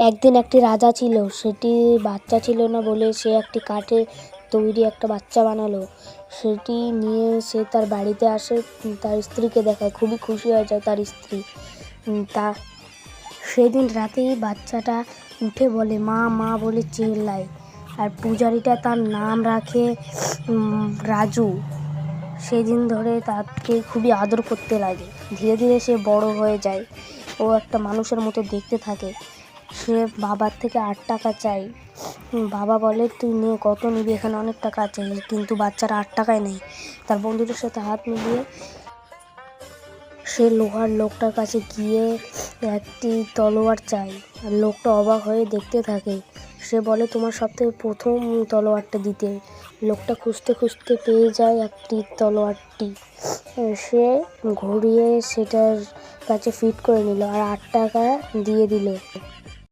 একদিন একটি রাজা ছিল, সেটি বাচ্চা ছিল না বলে সে একটি কাঠের তৈরি একটা বাচ্চা বানালো। সেটি নিয়ে সে তার বাড়িতে আসে, তার স্ত্রীকে দেখায়, খুবই খুশি হয়ে যায় তার স্ত্রী। তা সেদিন রাতেই বাচ্চাটা উঠে বলে মা মা বলে চেল্লায়, আর পূজারীটা তার নাম রাখে রাজু। সেদিন ধরে তাকে খুবই আদর করতে লাগে। ধীরে ধীরে সে বড় হয়ে যায়, ও একটা মানুষের মতো দেখতে থাকে। সে বাবার থেকে 8 টাকা চাই। বাবা বলে তুই নে, কত নিবি, এখানে অনেক টাকা আছে। কিন্তু বাচ্চারা 8 টাকায় নেই। তার বন্ধুদের সাথে হাত মিলিয়ে সে লোহার লোকটার কাছে গিয়ে একটি তলোয়ার চায়, আর লোকটা অবাক হয়ে দেখতে থাকে। সে বলে তোমার সবথেকে প্রথম তলোয়ারটা দিতে। লোকটা খুঁজতে খুঁজতে পেয়ে যায় একটি তলোয়ারটি। সে ঘুরিয়ে সেটার কাছে ফিট করে নিল আর 8 টাকা দিয়ে দিল।